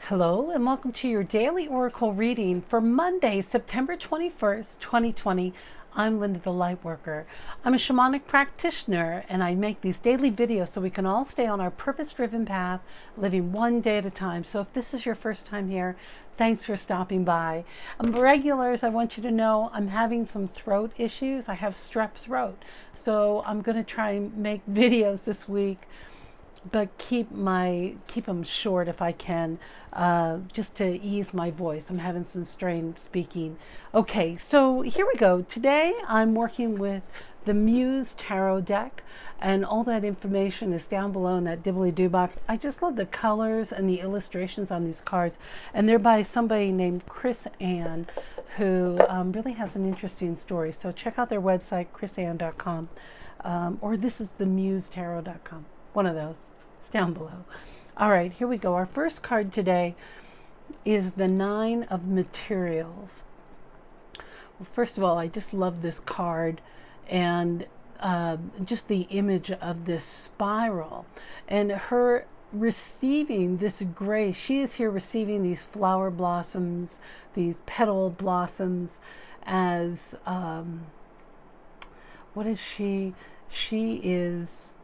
Hello and welcome to your daily oracle reading for Monday, September 21st, 2020. I'm Linda the Lightworker. I'm a shamanic practitioner and I make these daily videos so we can all stay on our purpose-driven path, living one day at a time. So if this is your first time here, thanks for stopping by. Regulars, I want you to know I'm having some throat issues. I have strep throat. So I'm going to try and make videos this week, but keep them short if I can, just to ease my voice. I'm having some strain speaking. Okay, so here we go. Today I'm working with the Muse Tarot deck, and all that information is down below in that dibbly-doo box. I just love the colors and the illustrations on these cards, and they're by somebody named Chris Ann, who really has an interesting story. So check out their website, chrisann.com, or this is the musetarot.com. One of those. It's down below. All right, here we go. Our first card today is the Nine of Materials. Well, first of all, I just love this card and just the image of this spiral and her receiving this grace. She is here receiving these flower blossoms, these petal blossoms as, what is she? She is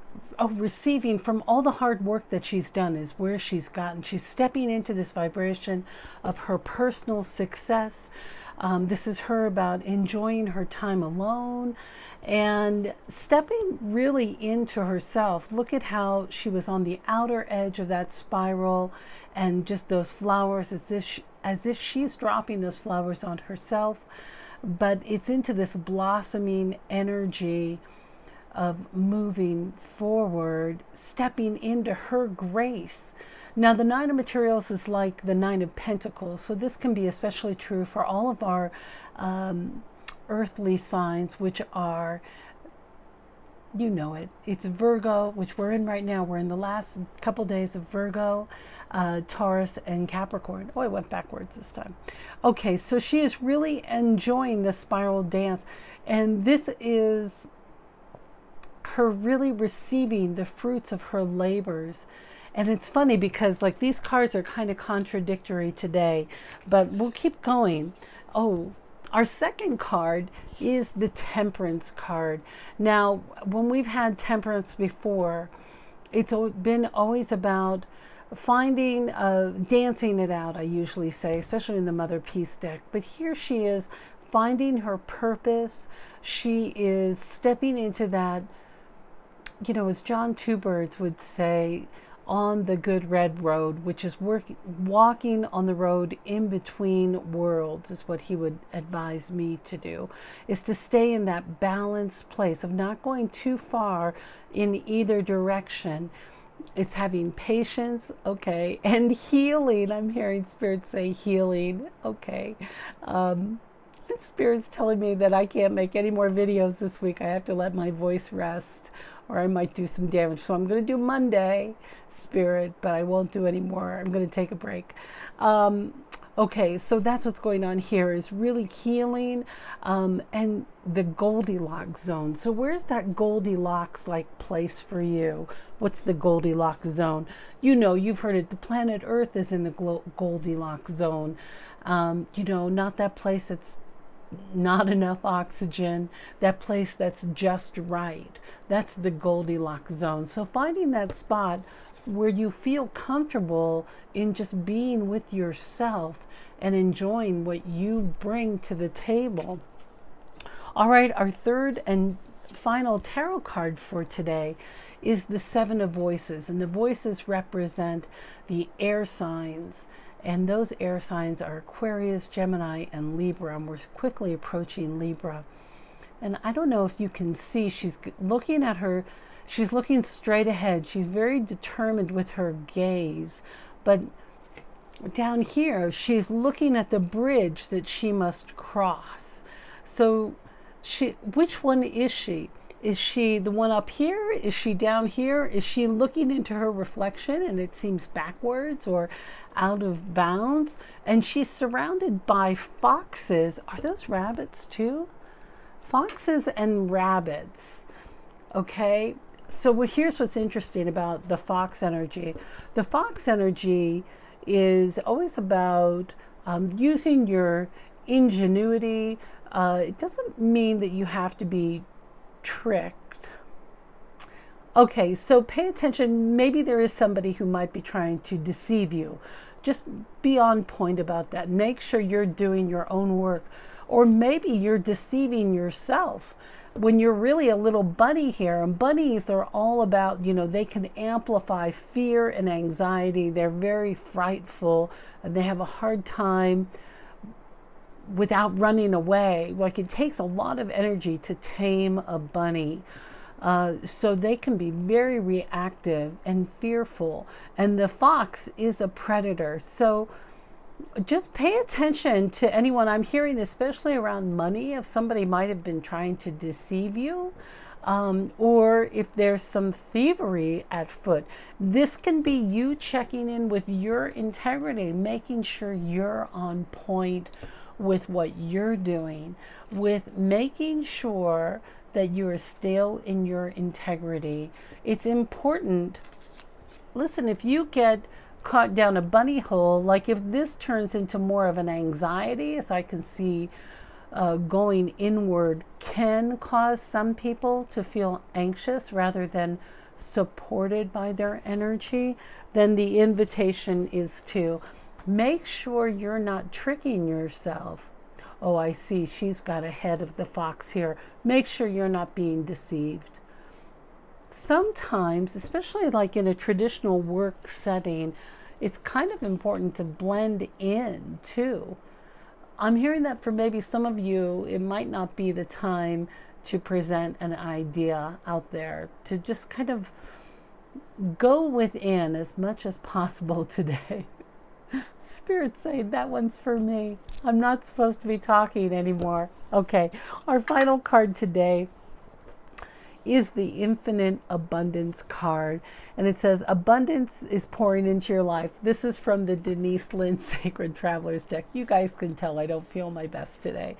receiving from all the hard work that she's done is where she's gotten. She's stepping into this vibration of her personal success. This is her about enjoying her time alone and stepping really into herself. Look at how she was on the outer edge of that spiral and just those flowers as if she's dropping those flowers on herself, but it's into this blossoming energy of moving forward, stepping into her grace. Now, the Nine of Materials is like the Nine of Pentacles, so this can be especially true for all of our earthly signs, which are, you know it, it's Virgo, which we're in right now. We're in the last couple days of Virgo, Taurus, and Capricorn. Oh, I went backwards this time. Okay, so she is really enjoying the spiral dance, and this is her really receiving the fruits of her labors. And it's funny because like these cards are kind of contradictory today, but we'll keep going. Oh, our second card is the Temperance card. Now, when we've had Temperance before, it's been always about finding, dancing it out, I usually say, especially in the Mother Peace deck. But here she is finding her purpose. She is stepping into that, you know, as John Two Birds would say, on the good red road, which is walking on the road in between worlds, is what he would advise me to do, is to stay in that balanced place of not going too far in either direction. It's having patience, okay, and healing. I'm hearing Spirit say healing, okay. Spirit's telling me that I can't make any more videos this week. I have to let my voice rest, or I might do some damage. So I'm going to do Monday, Spirit, but I won't do any more. I'm going to take a break. Okay, so that's what's going on here, is really healing and the Goldilocks zone. So where's that Goldilocks like place for you? What's the Goldilocks zone? You know, you've heard it. The planet Earth is in the Goldilocks zone. You know, not that place that's not enough oxygen, that place that's just right. That's the Goldilocks zone. So finding that spot where you feel comfortable in just being with yourself and enjoying what you bring to the table. All right, our third and final tarot card for today is the Seven of Voices, and the voices represent the air signs. And those air signs are Aquarius, Gemini, and Libra. And we're quickly approaching Libra. And I don't know if you can see, she's looking at her, she's looking straight ahead. She's very determined with her gaze. But down here, she's looking at the bridge that she must cross. So which one is she? Is she the one up here? Is she down here? Is she looking into her reflection and it seems backwards or out of bounds? And she's surrounded by foxes. Are those rabbits too? Foxes and rabbits. Okay, so here's what's interesting about the fox energy. The fox energy is always about using your ingenuity. It doesn't mean that you have to be tricked. Okay, so pay attention. Maybe there is somebody who might be trying to deceive you. Just be on point about that. Make sure you're doing your own work. Or maybe you're deceiving yourself when you're really a little bunny here. And bunnies are all about, they can amplify fear and anxiety. They're very frightful and they have a hard time without running away. Like, it takes a lot of energy to tame a bunny. So they can be very reactive and fearful. And the fox is a predator. So just pay attention to anyone. I'm hearing, especially around money, if somebody might have been trying to deceive you, or if there's some thievery at foot. This can be you checking in with your integrity, making sure you're on point with what you're doing, with making sure that you are still in your integrity. It's important. Listen, if you get caught down a bunny hole, like if this turns into more of an anxiety, as I can see going inward, can cause some people to feel anxious rather than supported by their energy, then the invitation is to make sure you're not tricking yourself. Oh, I see, she's got a head of the fox here. Make sure you're not being deceived. Sometimes, especially like in a traditional work setting, it's kind of important to blend in too. I'm hearing that for maybe some of you, it might not be the time to present an idea out there, to just kind of go within as much as possible today. Spirit saying that one's for me. I'm not supposed to be talking anymore. Okay, our final card today is the Infinite Abundance card. And it says, abundance is pouring into your life. This is from the Denise Linn Sacred Travelers deck. You guys can tell I don't feel my best today.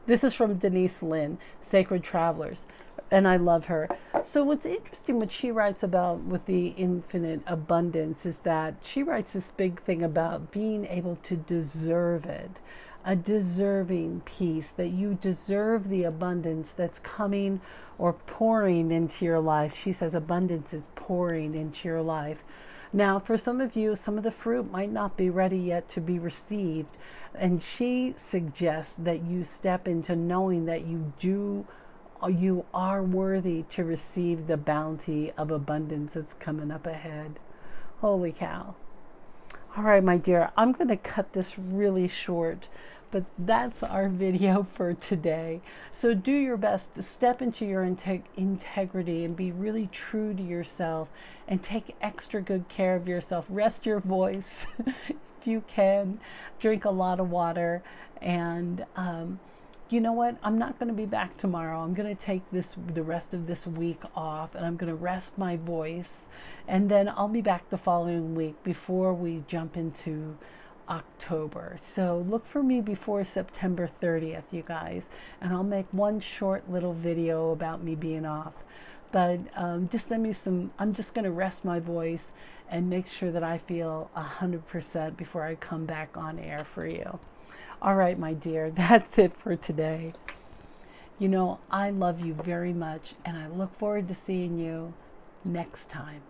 This is from Denise Linn, Sacred Travelers. And I love her. So what's interesting, what she writes about with the infinite abundance, is that she writes this big thing about being able to deserve it. A deserving piece, that you deserve the abundance that's coming or pouring into your life. She says abundance is pouring into your life. Now, for some of you, some of the fruit might not be ready yet to be received. And she suggests that you step into knowing that you are worthy to receive the bounty of abundance that's coming up ahead. Holy cow. All right, my dear, I'm going to cut this really short, but that's our video for today. So do your best to step into your integrity and be really true to yourself and take extra good care of yourself. Rest your voice if you can. Drink a lot of water. And you know what? I'm not going to be back tomorrow. I'm going to take the rest of this week off, and I'm going to rest my voice. And then I'll be back the following week before we jump into October. So look for me before September 30th, you guys, and I'll make one short little video about me being off. But just send me some. I'm just going to rest my voice and make sure that I feel 100% before I come back on air for you. All right, my dear, that's it for today. You know, I love you very much, and I look forward to seeing you next time.